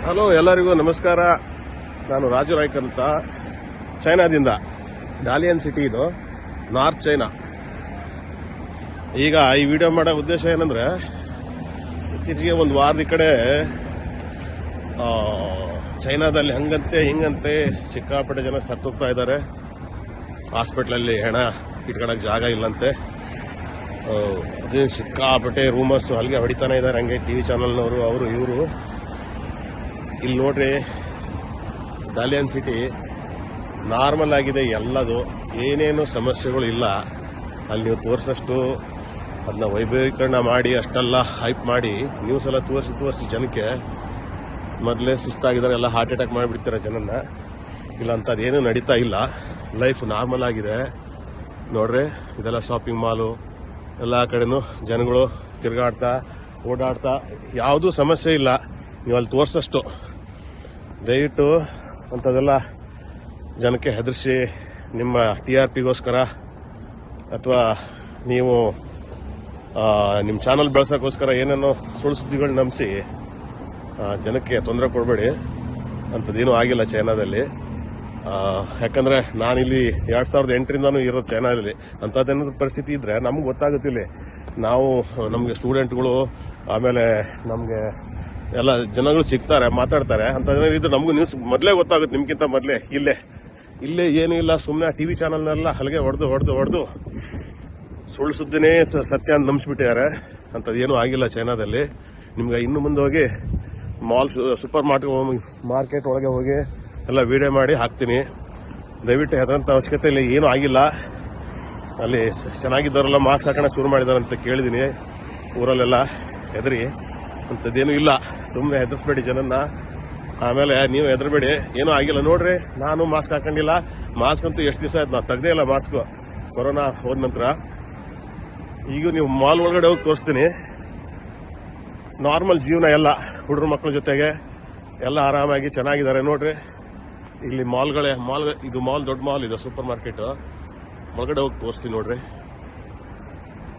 Hello, ಎಲ್ಲರಿಗೂ ನಮಸ್ಕಾರ. ನಾನು ರಾಜು ರಾಯ್ಕ್ ಅಂತ, ಚೈನಾದಿಂದ. ಡಾಲಿಯನ್ ಸಿಟಿ ಇದು, ನಾರ್ತ್ ಚೈನಾ. ಈಗ ಈ ವಿಡಿಯೋ ಮಾಡೋ ಉದ್ದೇಶ ಏನಂದ್ರೆ, ಇತ್ತೀಚೆಗೆ ಒಂದು ವಾರದ ಕಡೆ ಚೈನಾದಲ್ಲಿ ಹಂಗಂತೆ ಹಿಂಗಂತೆ ಸಿಕ್ಕಾಪಟ್ಟೆ ಜನ ಸತ್ತೋಗ್ತಾ ಇದ್ದಾರೆ. ಹಾಸ್ಪಿಟ್ಲಲ್ಲಿ ಹೆಣ ಇಟ್ಕೊಳಕ್ ಜಾಗ ಇಲ್ಲಂತೆ. ಅದೇ ಸಿಕ್ಕಾಪಟ್ಟೆ ರೂಮರ್ಸ್ ಅಲ್ಲಿಗೆ ಹೊಡಿತಾನೆ ಇದ್ದಾರೆ. ಹಂಗೆ ಟಿವಿ ಚಾನಲ್ನವರು ಅವರು ಇವರು. ಇಲ್ಲಿ ನೋಡ್ರಿ, ಡಾಲಿಯನ್ ಸಿಟಿ ನಾರ್ಮಲ್ ಆಗಿದೆ, ಎಲ್ಲದು ಏನೇನು ಸಮಸ್ಯೆಗಳು ಇಲ್ಲ. ಅಲ್ಲಿ ನೀವು ತೋರಿಸಷ್ಟು ಅದನ್ನ ವೈಭವೀಕರಣ ಮಾಡಿ ಅಷ್ಟೆಲ್ಲ ಹೈಪ್ ಮಾಡಿ ನ್ಯೂಸ್ ಎಲ್ಲ ತೋರಿಸಿ ಜನಕ್ಕೆ ಮೊದಲೇ ಸುಸ್ತಾಗಿದ್ದಾರೆ, ಎಲ್ಲ ಹಾರ್ಟ್ ಅಟ್ಯಾಕ್ ಮಾಡಿಬಿಡ್ತಾರೆ ಜನನ್ನ. ಇಲ್ಲ ಅಂತ ಅದೇನು ನಡೀತಾ ಇಲ್ಲ. ಲೈಫ್ ನಾರ್ಮಲ್ ಆಗಿದೆ. ನೋಡ್ರಿ, ಇದೆಲ್ಲ ಶಾಪಿಂಗ್ ಮಾಲು, ಎಲ್ಲ ಕಡೆನೂ ಜನಗಳು ತಿರುಗಾಡ್ತಾ ಓಡಾಡ್ತಾ, ಯಾವುದೂ ಸಮಸ್ಯೆ ಇಲ್ಲ. ನೀವು ಅಲ್ಲಿ ತೋರಿಸಷ್ಟು ದಯವಿಟ್ಟು ಅಂಥದ್ದೆಲ್ಲ ಜನಕ್ಕೆ ಹೆದರಿಸಿ ನಿಮ್ಮ TRPಗೋಸ್ಕರ ಅಥವಾ ನೀವು ನಿಮ್ಮ ಚಾನಲ್ ಬೆಳೆಸೋಕ್ಕೋಸ್ಕರ ಏನೇನೋ ಸುಳ್ಳು ಸುದ್ದಿಗಳು ನಂಬಿಸಿ ಜನಕ್ಕೆ ತೊಂದರೆ ಕೊಡಬೇಡಿ. ಅಂಥದ್ದೇನೂ ಆಗಿಲ್ಲ ಚೈನಾದಲ್ಲಿ. ಯಾಕಂದರೆ ನಾನಿಲ್ಲಿ 2008ರಿಂದನೂ ಇರೋದು ಚೈನಾದಲ್ಲಿ. ಅಂಥದ್ದೇನಾದ್ರು ಪರಿಸ್ಥಿತಿ ಇದ್ದರೆ ನಮ್ಗೆ ಗೊತ್ತಾಗುತ್ತಿಲ್ಲ. ನಮಗೆ ಸ್ಟೂಡೆಂಟ್ಗಳು, ಆಮೇಲೆ ನಮಗೆ ಎಲ್ಲ ಜನಗಳು ಸಿಗ್ತಾರೆ, ಮಾತಾಡ್ತಾರೆ. ಅಂಥದ್ದೇನಿದ್ರು ನಮಗೂ ನ್ಯೂಸ್ ಮೊದಲೇ ಗೊತ್ತಾಗುತ್ತೆ, ನಿಮ್ಗಿಂತ ಮೊದಲೇ. ಇಲ್ಲೇ ಏನೂ ಇಲ್ಲ, ಸುಮ್ಮನೆ TV ಚಾನಲ್ನೆಲ್ಲ ಹಲಗೆ ಹೊಡೆದು ಸುಳ್ಳು ಸುದ್ದಿನೇ ಸತ್ಯ ಅಂತ ನಂಬಿಸ್ಬಿಟ್ಟಿದ್ದಾರೆ. ಅಂಥದ್ದೇನೂ ಆಗಿಲ್ಲ ಚೈನಾದಲ್ಲಿ. ನಿಮ್ಗೆ ಇನ್ನು ಮುಂದೆ ಹೋಗಿ ಸೂಪರ್ ಮಾರ್ಕೆಟ್ ಒಳಗೆ ಹೋಗಿ ಎಲ್ಲ ವಿಡಿಯೋ ಮಾಡಿ ಹಾಕ್ತೀನಿ. ದಯವಿಟ್ಟು ಹೆದರಂಥ ಅವಶ್ಯಕತೆ ಇಲ್ಲ, ಏನೂ ಆಗಿಲ್ಲ. ಅಲ್ಲಿ ಚೆನ್ನಾಗಿದ್ದವರೆಲ್ಲ ಮಾಸ್ಕ್ ಹಾಕೋಣ ಶುರು ಮಾಡಿದಾರೆ ಅಂತ ಕೇಳಿದ್ದೀನಿ ಊರಲ್ಲೆಲ್ಲ. ಹೆದರಿ ಅಂಥದ್ದೇನೂ ಇಲ್ಲ, ಸುಮ್ಮನೆ ಹೆದರ್ಸ್ಬೇಡಿ ಜನನ್ನ. ಆಮೇಲೆ ನೀವು ಹೆದರ್ಬೇಡಿ, ಏನೂ ಆಗಿಲ್ಲ. ನೋಡ್ರಿ, ನಾನು ಮಾಸ್ಕ್ ಹಾಕೊಂಡಿಲ್ಲ. ಮಾಸ್ಕ್ ಅಂತೂ ಎಷ್ಟು ದಿವಸ ಆಯ್ತು, ನಾವು ತೆಗ್ದೇ ಇಲ್ಲ ಮಾಸ್ಕ್, ಕೊರೋನಾ ಹೋದ ನಂತರ. ಈಗ ನೀವು ಮಾಲ್ ಒಳಗಡೆ ಹೋಗಿ ತೋರಿಸ್ತೀನಿ. ನಾರ್ಮಲ್ ಜೀವನ ಎಲ್ಲ, ಹುಡುಗರ ಮಕ್ಕಳ ಜೊತೆಗೆ ಎಲ್ಲ ಆರಾಮಾಗಿ ಚೆನ್ನಾಗಿದ್ದಾರೆ. ನೋಡ್ರಿ, ಇಲ್ಲಿ ಮಾಲ್ ಇದು ಮಾಲ್, ದೊಡ್ಡ ಮಾಲ್ ಇದೆ, ಸೂಪರ್ ಮಾರ್ಕೆಟ್ ಒಳಗಡೆ ಹೋಗಿ ತೋರಿಸ್ತೀನಿ. ನೋಡ್ರಿ.